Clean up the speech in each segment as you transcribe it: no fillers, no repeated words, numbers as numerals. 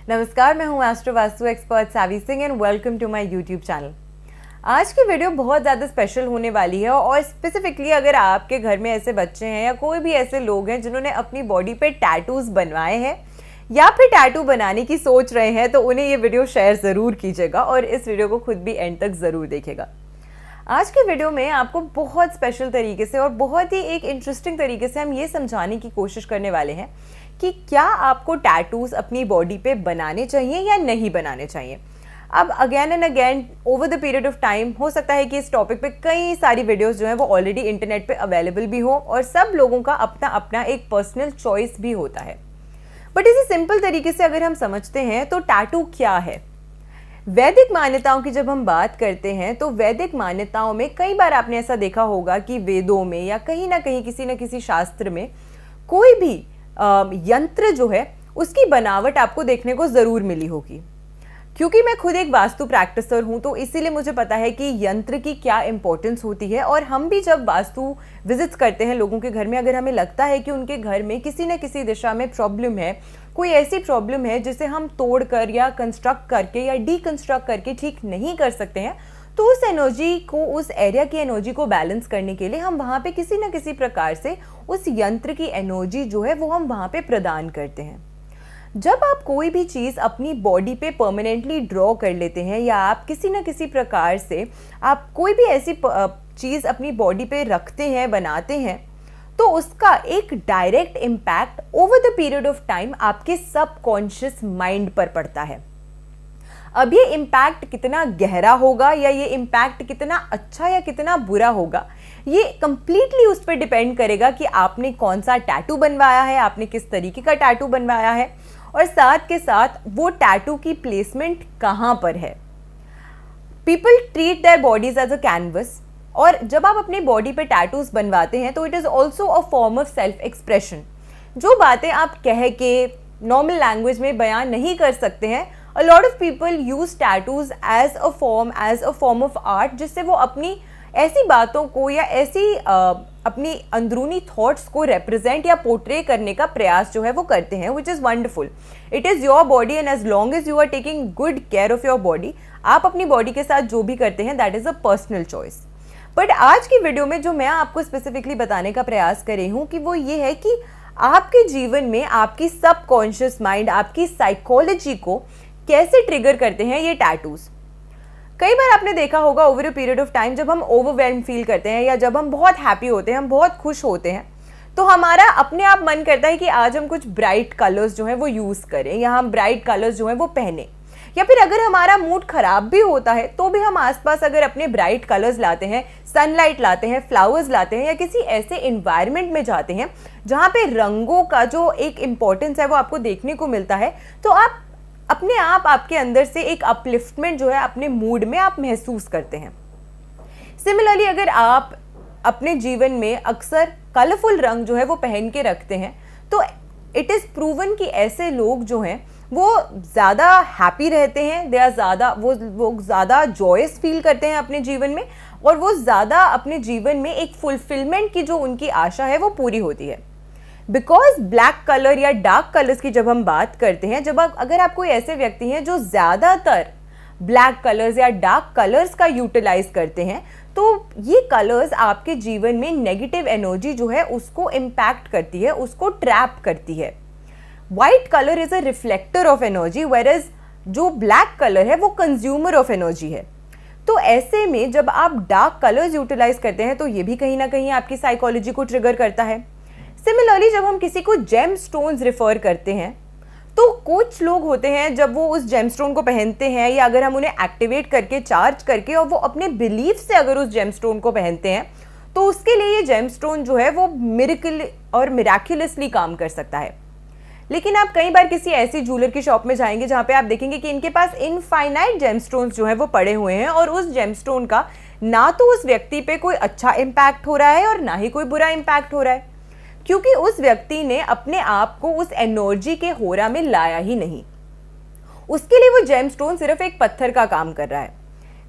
नमस्कार, मैं हूं astro Vastu expert Savi Singh and welcome to my YouTube channel. आज की वीडियो बहुत ज़्यादा स्पेशल होने वाली है और स्पेसिफिकली अगर आपके घर में ऐसे बच्चे हैं या कोई भी ऐसे लोग हैं जिन्होंने अपनी बॉडी पे टैटूज बनवाए हैं या फिर टैटू बनाने की सोच रहे हैं, तो उन्हें ये वीडियो शेयर ज़रूर कीजिएगा और इस वीडियो को खुद भी एंड तक ज़रूर देखिएगा। आज के वीडियो में आपको बहुत स्पेशल तरीके से और बहुत ही एक इंटरेस्टिंग तरीके से हम ये समझाने की कोशिश करने वाले हैं कि क्या आपको टैटूज अपनी बॉडी पे बनाने चाहिए या नहीं बनाने चाहिए। अब again and again over the period of time हो सकता है कि इस टॉपिक पे कई सारी वीडियोस जो हैं वो ऑलरेडी इंटरनेट पे अवेलेबल भी हो और सब लोगों का अपना अपना एक पर्सनल चॉइस भी होता है। बट इसे सिंपल तरीके से अगर हम समझते हैं तो टैटू क्या है। वैदिक मान्यताओं की जब हम बात करते हैं तो वैदिक मान्यताओं में कई बार आपने ऐसा देखा होगा कि वेदों में या कहीं ना कहीं किसी न किसी शास्त्र में कोई भी यंत्र जो है उसकी बनावट आपको देखने को ज़रूर मिली होगी। क्योंकि मैं खुद एक वास्तु प्रैक्टिसर हूँ तो इसीलिए मुझे पता है कि यंत्र की क्या इंपॉर्टेंस होती है। और हम भी जब वास्तु विजिट्स करते हैं लोगों के घर में, अगर हमें लगता है कि उनके घर में किसी न किसी दिशा में प्रॉब्लम है, कोई ऐसी प्रॉब्लम है जिसे हम तोड़ कर या कंस्ट्रक्ट करके या डीकंस्ट्रक्ट करके ठीक नहीं कर सकते हैं, तो उस एनर्जी को, उस एरिया की एनर्जी को बैलेंस करने के लिए हम वहाँ पे किसी न किसी प्रकार से उस यंत्र की एनर्जी जो है वो हम वहाँ पे प्रदान करते हैं। जब आप कोई भी चीज़ अपनी बॉडी पे परमानेंटली ड्रॉ कर लेते हैं या आप किसी न किसी प्रकार से आप कोई भी ऐसी चीज़ अपनी बॉडी पे रखते हैं, बनाते हैं, तो उसका एक direct impact over the period of time आपके सबकॉन्शियस माइंड पर पड़ता है। अब ये इम्पैक्ट कितना गहरा होगा या ये इम्पैक्ट कितना अच्छा या कितना बुरा होगा, ये कंप्लीटली उस पर डिपेंड करेगा कि आपने कौन सा टैटू बनवाया है, आपने किस तरीके का टैटू बनवाया है और साथ के साथ वो टैटू की प्लेसमेंट कहाँ पर है। People treat their bodies as a canvas, और जब आप अपनी बॉडी पे टैटूज बनवाते हैं तो it is also a form of self expression. जो बातें आप कह के नॉर्मल लैंग्वेज में बयान नहीं कर सकते हैं, a lot of people use tattoos as a form of art, जिससे वो अपनी ऐसी बातों को या ऐसी अपनी अंदरूनी थॉट्स को रिप्रेजेंट या पोर्ट्रे करने का प्रयास जो है वो करते हैं, which is wonderful. It is your body and as long as you are taking good care of your body, आप अपनी बॉडी के साथ जो भी करते हैं that is a personal choice. But आज की वीडियो में जो मैं आपको स्पेसिफिकली बताने का प्रयास कर रही हूँ कि वो ये है कि आपके जीवन में आपकी सबकॉन्शियस माइंड, आपकी साइकोलॉजी को कैसे ट्रिगर करते हैं ये टैटूज। कई बार आपने देखा होगा over a period of time जब हम ओवरवेल्म फील करते हैं या जब हम बहुत हैप्पी होते हैं, हम बहुत खुश होते हैं, तो हमारा अपने आप मन करता है कि आज हम कुछ ब्राइट कलर्स जो हैं वो यूज़ करें या हम ब्राइट कलर्स जो हैं वो पहने। या फिर अगर हमारा मूड खराब भी होता है तो भी हम आसपास अगर अपने ब्राइट कलर्स लाते हैं, सनलाइट लाते हैं, फ्लावर्स लाते हैं या किसी ऐसे इन्वायरमेंट में जाते हैं जहाँ पे रंगों का जो एक इम्पोर्टेंस है वो आपको देखने को मिलता है, तो आप अपने आप आपके अंदर से एक अपलिफ्टमेंट जो है अपने मूड में आप महसूस करते हैं। सिमिलरली अगर आप अपने जीवन में अक्सर कलरफुल रंग जो है वो पहन के रखते हैं, तो इट इज़ प्रूवन कि ऐसे लोग जो हैं वो ज़्यादा हैप्पी रहते हैं, दे आर ज़्यादा वो ज़्यादा जॉयस फील करते हैं अपने जीवन में और वो ज़्यादा अपने जीवन में एक फुलफिलमेंट की जो उनकी आशा है वो पूरी होती है। बिकॉज ब्लैक कलर या डार्क कलर्स की जब हम बात करते हैं, अगर आप कोई ऐसे व्यक्ति हैं जो ज़्यादातर ब्लैक कलर्स या डार्क कलर्स का यूटिलाइज करते हैं, तो ये कलर्स आपके जीवन में नेगेटिव एनर्जी जो है उसको इम्पैक्ट करती है, उसको ट्रैप करती है। White colour is a reflector of energy, whereas जो ब्लैक कलर है वो कंज्यूमर ऑफ एनर्जी है। तो ऐसे में जब आप डार्क कलर्स यूटिलाइज करते हैं तो ये भी कहीं ना कहीं आपकी साइकोलॉजी को ट्रिगर करता है। सिमिलरली जब हम किसी को जेम स्टोन्स रिफ़र करते हैं, तो कुछ लोग होते हैं जब वो उस जेम स्टोन को पहनते हैं या अगर हम उन्हें एक्टिवेट करके, चार्ज करके और वो अपने बिलीफ से अगर उस जेम स्टोन को पहनते हैं, तो उसके लिए ये जेम स्टोन जो है वो मिरेकल और मिराक्युलसली काम कर सकता है। लेकिन आप कई बार किसी ऐसी ज्वेलर की शॉप में जाएंगे जहाँ पे आप देखेंगे कि इनके पास इनफाइनाइट जेम स्टोन्स जो है वो पड़े हुए हैं और उस जेम स्टोन का ना तो उस व्यक्ति पे कोई अच्छा इम्पैक्ट हो रहा है और ना ही कोई बुरा इम्पैक्ट हो रहा है, क्योंकि उस व्यक्ति ने अपने आप को उस एनर्जी के होरा में लाया ही नहीं। उसके लिए वो जेमस्टोन सिर्फ एक पत्थर का काम कर रहा है।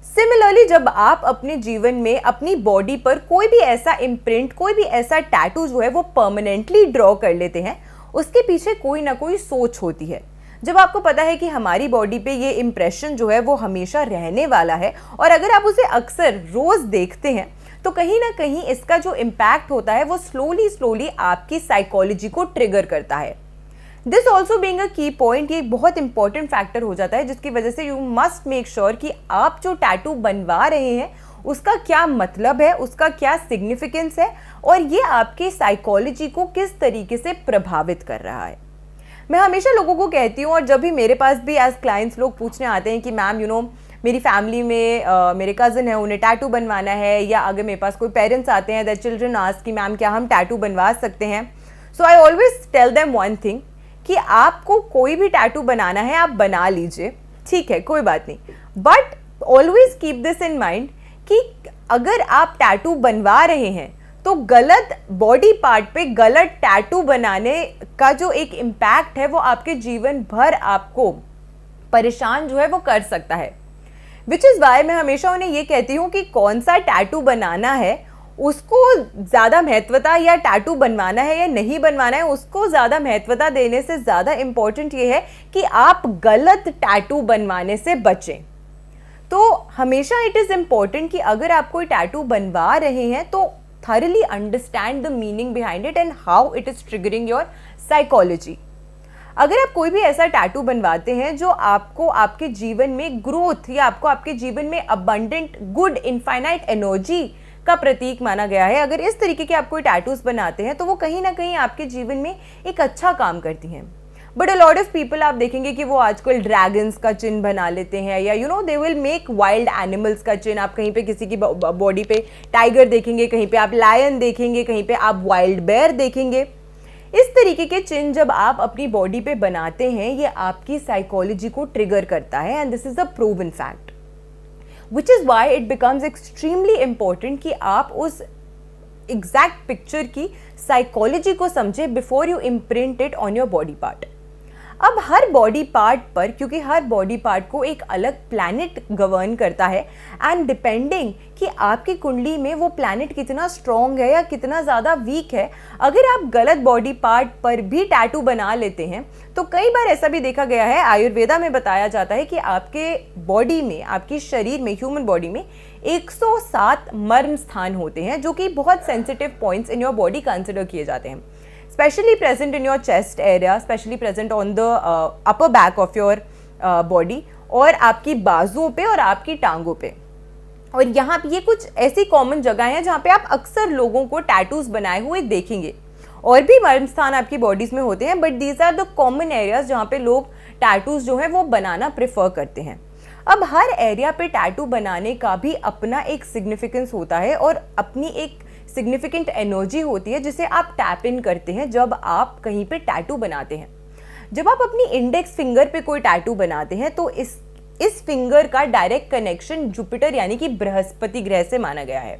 सिमिलरली जब आप अपने जीवन में अपनी बॉडी पर कोई भी ऐसा इम्प्रिंट, कोई भी ऐसा टैटू जो है वो परमानेंटली ड्रॉ कर लेते हैं, उसके पीछे कोई ना कोई सोच होती है। जब आपको पता है कि हमारी बॉडी पे ये इम्प्रेशन जो है वो हमेशा रहने वाला है, और अगर आप उसे अक्सर रोज देखते हैं तो कहीं ना कहीं इसका जो इम्पैक्ट होता है वो स्लोली स्लोली आपकी साइकोलॉजी को ट्रिगर करता है। दिस ऑल्सो बीइंग अ की पॉइंट, ये बहुत इंपॉर्टेंट फैक्टर हो जाता है जिसकी वजह से यू मस्ट मेक श्योर कि आप जो टैटू बनवा रहे हैं उसका क्या मतलब है, उसका क्या सिग्निफिकेंस है, और ये आपकी साइकोलॉजी को किस तरीके से प्रभावित कर रहा है। मैं हमेशा लोगों को कहती हूँ, और जब भी मेरे पास भी एज क्लाइंट्स लोग पूछने आते हैं कि मैम मेरी फैमिली में मेरे कज़न है, उन्हें टैटू बनवाना है, या अगर मेरे पास कोई पेरेंट्स आते हैं दैट चिल्ड्रन आस्क कि मैम क्या हम टैटू बनवा सकते हैं, so I always tell them one thing कि आपको कोई भी टैटू बनाना है आप बना लीजिए, ठीक है, कोई बात नहीं, but always keep this in mind कि अगर आप टैटू बनवा रहे हैं तो गलत बॉडी पार्ट पे गलत टैटू बनाने का जो एक इम्पैक्ट है वो आपके जीवन भर आपको परेशान जो है वो कर सकता है। विच इज़ वाई मैं हमेशा उन्हें ये कहती हूँ कि कौन सा टैटू बनाना है उसको ज़्यादा महत्वता, या टैटू बनवाना है या नहीं बनवाना है उसको ज़्यादा महत्वता देने से ज़्यादा इम्पोर्टेंट ये है कि आप गलत टैटू बनवाने से बचें। तो हमेशा इट इज़ इम्पॉर्टेंट कि अगर आप कोई टैटू बनवा रहे हैं तो thoroughly understand the meaning behind it and how it is triggering your psychology। अगर आप कोई भी ऐसा टैटू बनवाते हैं जो आपको आपके जीवन में ग्रोथ या आपको आपके जीवन में अबंडेंट गुड इनफाइनाइट एनर्जी का प्रतीक माना गया है, अगर इस तरीके के आप कोई टैटूज बनाते हैं तो वो कहीं ना कहीं आपके जीवन में एक अच्छा काम करती हैं। But a lot of people आप देखेंगे कि वो आजकल ड्रैगन्स का चिन्ह बना लेते हैं, या they will make wild animals का चिन्ह। आप कहीं पे किसी की बॉडी पे टाइगर देखेंगे, कहीं पे आप लायन देखेंगे, कहीं पे आप वाइल्ड बेयर देखेंगे। इस तरीके के चिन्ह जब आप अपनी बॉडी पे बनाते हैं ये आपकी साइकोलॉजी को ट्रिगर करता है, and this is a proven fact, which is why it becomes extremely important कि आप उस एग्जैक्ट पिक्चर की साइकोलॉजी को समझे before you imprint it on your body part. अब हर बॉडी पार्ट पर, क्योंकि हर बॉडी पार्ट को एक अलग प्लैनेट गवर्न करता है, एंड डिपेंडिंग कि आपकी कुंडली में वो प्लैनेट कितना स्ट्रॉन्ग है या कितना ज़्यादा वीक है, अगर आप गलत बॉडी पार्ट पर भी टैटू बना लेते हैं तो कई बार ऐसा भी देखा गया है, आयुर्वेदा में बताया जाता है कि आपके बॉडी में, आपकी शरीर में, ह्यूमन बॉडी में 107 मर्म स्थान होते हैं जो कि बहुत sensitive points in your body consider किए जाते हैं, specially present in your chest area, specially present on the upper back of your body, और आपकी बाजुओं पे और आपकी टांगों पे। और यहाँ पे ये कुछ ऐसी कॉमन जगह हैं जहाँ पे आप अक्सर लोगों को टैटूज बनाए हुए देखेंगे। और भी मर्म स्थान आपकी बॉडीज में होते हैं, but these are the common areas जहाँ पे लोग टैटूज जो है वो बनाना प्रेफर करते हैं। अब हर एरिया पे टैटू बनाने का भी अपना एक सिग्निफिकेंस होता है और अपनी एक सिग्निफिकेंट एनर्जी होती है जिसे आप टैप इन करते हैं जब आप कहीं पे टैटू बनाते हैं। जब आप अपनी इंडेक्स फिंगर पे कोई टैटू बनाते हैं तो इस फिंगर का डायरेक्ट कनेक्शन जुपिटर यानी कि बृहस्पति ग्रह से माना गया है।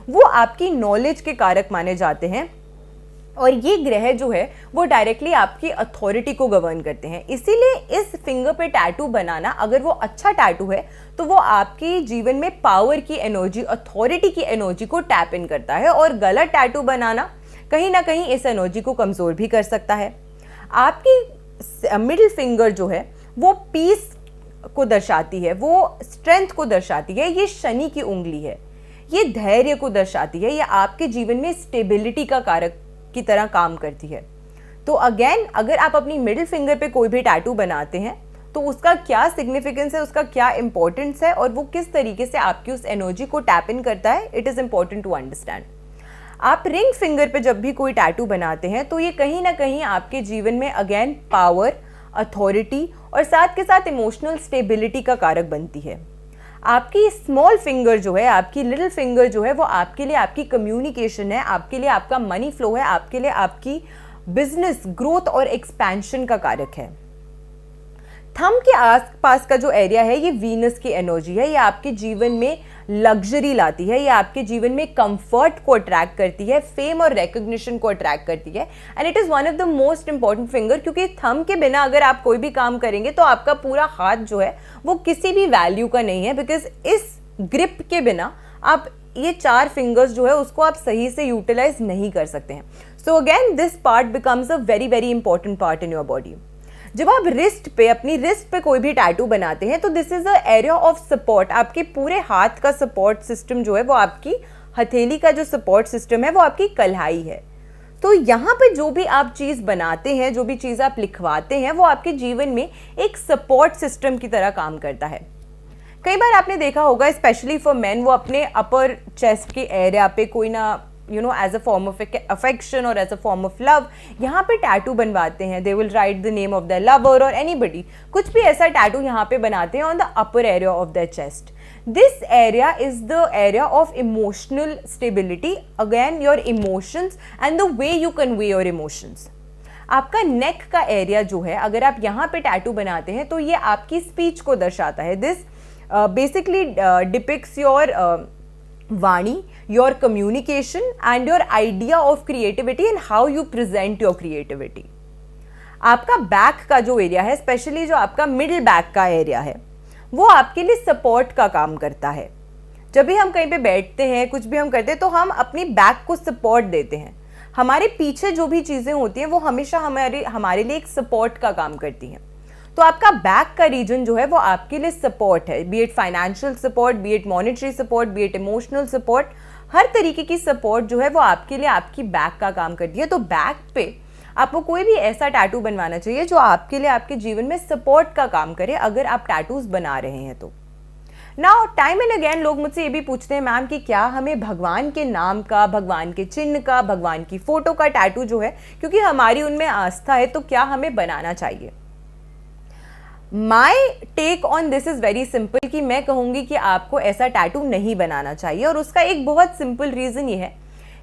वो आपकी नॉलेज के कारक माने जाते हैं, और ये ग्रह जो है वो डायरेक्टली आपकी अथॉरिटी को गवर्न करते हैं। इसीलिए इस फिंगर पे टैटू बनाना, अगर वो अच्छा टैटू है तो वो आपके जीवन में पावर की एनर्जी, अथॉरिटी की एनर्जी को टैप इन करता है, और गलत टैटू बनाना कहीं ना कहीं इस एनर्जी को कमज़ोर भी कर सकता है। आपकी मिडिल फिंगर जो है वो पीस को दर्शाती है, वो स्ट्रेंथ को दर्शाती है, ये शनि की उंगली है, ये धैर्य को दर्शाती है, ये आपके जीवन में स्टेबिलिटी का कारक की तरह काम करती है। तो अगेन, अगर आप अपनी मिडिल फिंगर पे कोई भी टैटू बनाते हैं तो उसका क्या सिग्निफिकेंस है, उसका क्या इंपॉर्टेंस है, और वो किस तरीके से आपकी उस एनर्जी को टैप इन करता है, it is important to understand. आप रिंग फिंगर पे जब भी कोई टैटू बनाते हैं तो ये कहीं ना कहीं आपके जीवन में अगेन पावर, अथॉरिटी और साथ के साथ इमोशनल स्टेबिलिटी का कारक बनती है। आपकी स्मॉल फिंगर जो है, आपकी लिटिल फिंगर जो है, वो आपके लिए आपकी कम्युनिकेशन है, आपके लिए आपका मनी फ्लो है, आपके लिए आपकी बिजनेस ग्रोथ और एक्सपेंशन का कारक है। थंब के आसपास का जो एरिया है ये वीनस की एनर्जी है, ये आपके जीवन में लग्जरी लाती है, ये आपके जीवन में कंफर्ट को अट्रैक्ट करती है, फेम और रिकॉग्निशन को अट्रैक्ट करती है, and it is one of the most important finger, क्योंकि थंब के बिना अगर आप कोई भी काम करेंगे तो आपका पूरा हाथ जो है वो किसी भी वैल्यू का नहीं है, बिकॉज इस ग्रिप के बिना आप ये 4 फिंगर्स जो है उसको आप सही से यूटिलाइज नहीं कर सकते हैं। So again this part becomes a very very important part in your body. जब आप रिस्ट पे, अपनी रिस्ट पे कोई भी टैटू बनाते हैं तो this is a area of support. आपके पूरे हाथ का सपोर्ट सिस्टम जो है वो आपकी हथेली का जो सपोर्ट सिस्टम है वो आपकी कलाई है। तो यहाँ पे जो भी आप चीज़ बनाते हैं, जो भी चीज़ आप लिखवाते हैं, वो आपके जीवन में एक सपोर्ट सिस्टम की तरह काम करता है। कई बार आपने देखा होगा, स्पेशली फॉर मैन, वो अपने अपर चेस्ट के एरिया पे कोई ना as a form of affection और as a form of love यहाँ पे टैटू बनवाते हैं। They will write the name of the lover और एनीबडी, कुछ भी ऐसा टैटू यहाँ पे बनाते हैं on the upper area of the chest. This area is the area of emotional stability, again your emotions and the way you convey your emotions. आपका neck का एरिया जो है, अगर आप यहाँ पे टैटू बनाते हैं तो ये आपकी स्पीच को दर्शाता है। This basically depicts your vani, your communication and your idea of creativity and how you present your creativity। आपका बैक का जो एरिया है, स्पेशली जो आपका मिडिल बैक का एरिया है, वो आपके लिए सपोर्ट का काम करता है। जब भी हम कहीं पे बैठते हैं, कुछ भी हम करते हैं, तो हम अपनी बैक को सपोर्ट देते हैं। हमारे पीछे जो भी चीज़ें होती हैं वो हमेशा हमारे लिए एक सपोर्ट का काम करती हैं। तो आपका बैक का रीजन जो है वो आपके लिए सपोर्ट है, be it financial support, be it monetary support, be it emotional support. हर तरीके की सपोर्ट जो है वो आपके लिए आपकी बैक का काम करती है। तो बैक पे आपको कोई भी ऐसा टैटू बनवाना चाहिए जो आपके लिए आपके जीवन में सपोर्ट का काम करे, अगर आप टैटूज बना रहे हैं तो। नाउ टाइम एंड अगेन लोग मुझसे ये भी पूछते हैं, मैम कि क्या हमें भगवान के नाम का, भगवान के चिन्ह का, भगवान की फोटो का टैटू जो है, क्योंकि हमारी उनमें आस्था है, तो क्या हमें बनाना चाहिए? My take on this is very simple कि मैं कहूँगी कि आपको ऐसा टैटू नहीं बनाना चाहिए। और उसका एक बहुत सिंपल रीज़न ये है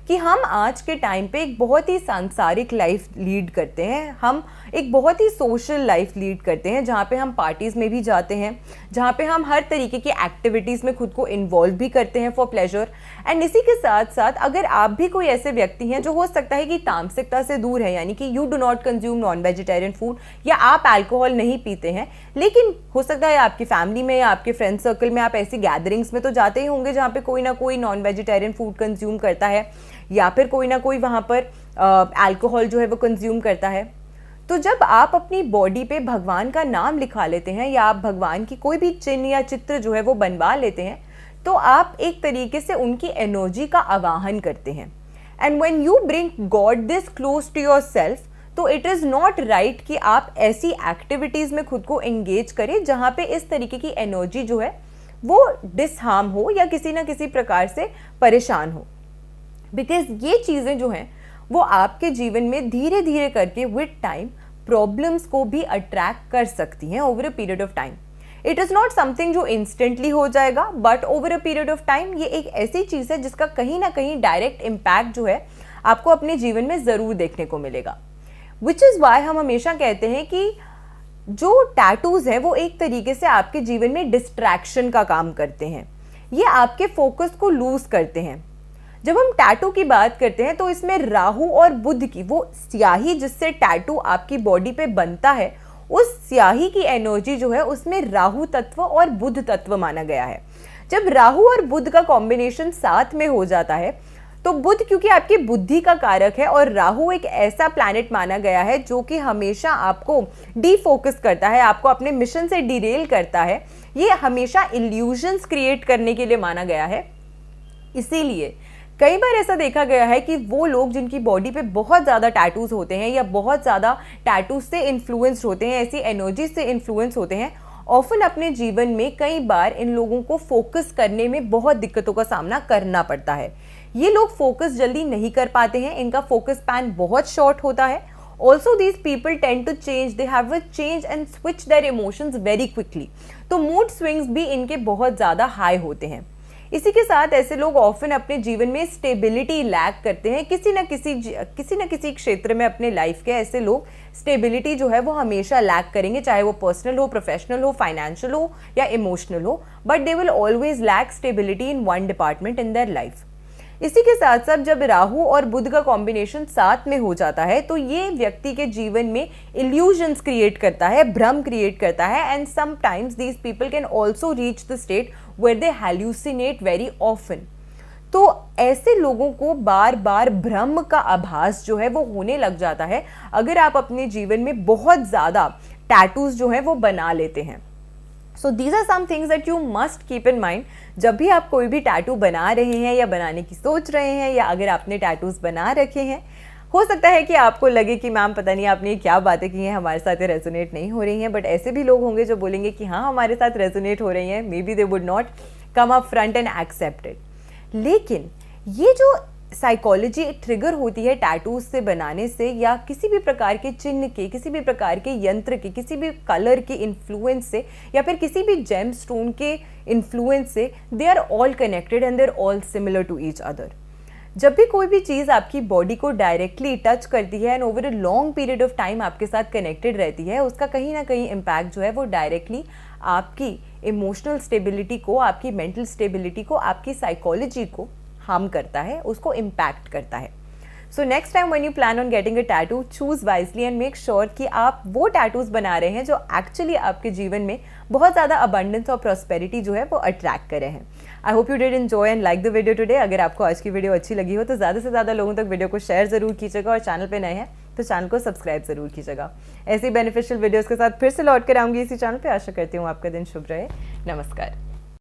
कि हम आज के टाइम पे एक बहुत ही सांसारिक लाइफ लीड करते हैं, हम एक बहुत ही सोशल लाइफ लीड करते हैं, जहाँ पे हम पार्टीज़ में भी जाते हैं, जहाँ पे हम हर तरीके की एक्टिविटीज़ में खुद को इन्वॉल्व भी करते हैं फॉर प्लेजर। एंड इसी के साथ साथ अगर आप भी कोई ऐसे व्यक्ति हैं जो हो सकता है कि तामसिकता से दूर है, यानी कि you do not consume non vegetarian food, या आप अल्कोहल नहीं पीते हैं, लेकिन हो सकता है आपकी फैमिली में या आपके फ्रेंड सर्कल में आप ऐसी गैदरिंग्स में तो जाते ही होंगे जहाँ पे कोई ना कोई नॉन वेजिटेरियन फूड कंज्यूम करता है, या फिर कोई ना कोई वहाँ पर अल्कोहल जो है वो कंज्यूम करता है। तो जब आप अपनी बॉडी पे भगवान का नाम लिखा लेते हैं, या आप भगवान की कोई भी चिन्ह या चित्र जो है वो बनवा लेते हैं, तो आप एक तरीके से उनकी एनर्जी का आवाहन करते हैं। And when you bring God this close to yourself, तो इट इज़ नॉट राइट कि आप ऐसी एक्टिविटीज़ में खुद को एंगेज करें जहाँ पे इस तरीके की एनर्जी जो है वो डिसहार्म हो या किसी ना किसी प्रकार से परेशान हो। बिकॉज ये चीज़ें जो हैं वो आपके जीवन में धीरे धीरे करके विद टाइम प्रॉब्लम्स को भी अट्रैक्ट कर सकती हैं over a period of time. It is not something जो इंस्टेंटली हो जाएगा, but over a period of time ये एक ऐसी चीज़ है जिसका कहीं ना कहीं डायरेक्ट इम्पैक्ट जो है आपको अपने जीवन में ज़रूर देखने को मिलेगा। विच इज़ वाई हम हमेशा कहते हैं कि जो टैटूज़ हैं वो एक तरीके से आपके जीवन में डिस्ट्रैक्शन का काम करते हैं, ये आपके फोकस को लूज़ करते हैं। जब हम टैटू की बात करते हैं तो इसमें राहु और बुध की वो स्याही जिससे टैटू आपकी बॉडी पे बनता है, उस स्याही की एनर्जी जो है उसमें राहु तत्व और बुध तत्व माना गया है। जब राहु और बुध का कॉम्बिनेशन साथ में हो जाता है तो बुध क्योंकि आपकी बुद्धि का कारक है और राहु एक ऐसा प्लैनेट माना गया है जो कि हमेशा आपको डीफोकस करता है, आपको अपने मिशन से डिरेल करता है, ये हमेशा इल्यूजन्स क्रिएट करने के लिए माना गया है। इसीलिए कई बार ऐसा देखा गया है कि वो लोग जिनकी बॉडी पे बहुत ज़्यादा टैटूज होते हैं या बहुत ज़्यादा टैटूज से इन्फ्लुएंस्ड होते हैं, ऐसी एनर्जी से इन्फ्लुएंस होते हैं, ऑफन अपने जीवन में कई बार इन लोगों को फोकस करने में बहुत दिक्कतों का सामना करना पड़ता है। ये लोग फोकस जल्दी नहीं कर पाते हैं, इनका फोकस स्पैन बहुत शॉर्ट होता है। Also these people tend to change, they have a change and switch their emotions very quickly. तो मूड स्विंग्स भी इनके बहुत ज़्यादा हाई होते हैं। इसी के साथ ऐसे लोग ऑफन अपने जीवन में स्टेबिलिटी लैक करते हैं, किसी न किसी क्षेत्र में अपने लाइफ के ऐसे लोग स्टेबिलिटी जो है वो हमेशा लैक करेंगे, चाहे वो पर्सनल हो, प्रोफेशनल हो, फाइनेंशियल हो या इमोशनल हो, but they will always lack stability in one department in their life. इसी के साथ साथ जब राहु और बुध का कॉम्बिनेशन साथ में हो जाता है तो ये व्यक्ति के जीवन में इल्यूजन्स क्रिएट करता है, भ्रम क्रिएट करता है, and sometimes these people can also reach the state where they hallucinate very often. तो ऐसे लोगों को बार बार भ्रम का आभास जो है वो होने लग जाता है। अगर आप अपने जीवन में बहुत ज़्यादा टैटूज जो हैं वो बना लेते हैं। So these are some things that you must keep in mind जब भी आप कोई भी टैटू बना रहे हैं या बनाने की सोच रहे हैं, या अगर आपने टैटूज बना रखे हैं। हो सकता है कि आपको लगे कि मैम पता नहीं आपने क्या बातें की हैं, हमारे साथ ये रेजोनेट नहीं हो रही हैं, बट ऐसे भी लोग होंगे जो बोलेंगे कि हाँ हमारे साथ रेजोनेट हो रही हैं। Maybe they would not come up front and accept it. लेकिन ये जो साइकोलॉजी ट्रिगर होती है टैटूज से बनाने से, या किसी भी प्रकार के चिन्ह के, किसी भी प्रकार के यंत्र के, किसी भी कलर के इन्फ्लुएंस से, या फिर किसी भी जेम स्टोन के इन्फ्लुएंस से, they are all connected and they are all similar to each other. जब भी कोई भी चीज़ आपकी बॉडी को डायरेक्टली टच करती है and over a long period of time आपके साथ कनेक्टेड रहती है, उसका कहीं ना कहीं इम्पैक्ट जो है वो डायरेक्टली आपकी इमोशनल स्टेबिलिटी को, आपकी मेंटल स्टेबिलिटी को, आपकी साइकोलॉजी को हार्म करता है, उसको इम्पैक्ट करता है। So next time when you plan on getting a tattoo, choose wisely and make sure कि आप वो टैटूज बना रहे हैं जो एक्चुअली आपके जीवन में बहुत ज़्यादा अबंडेंस और प्रॉस्पेरिटी जो है वो अट्रैक्ट करे हैं। I hope you did enjoy and like the video today. अगर आपको आज की वीडियो अच्छी लगी हो तो ज़्यादा से ज़्यादा लोगों तक वीडियो को शेयर ज़रूर कीजिएगा, और चैनल पे नए हैं तो चैनल को सब्सक्राइब ज़रूर कीजिएगा। ऐसी बेनिफिशियल वीडियोज़ के साथ फिर से लौट कर आऊँगी इसी चैनल पर। आशा करती हूँ आपका दिन शुभ रहे। नमस्कार।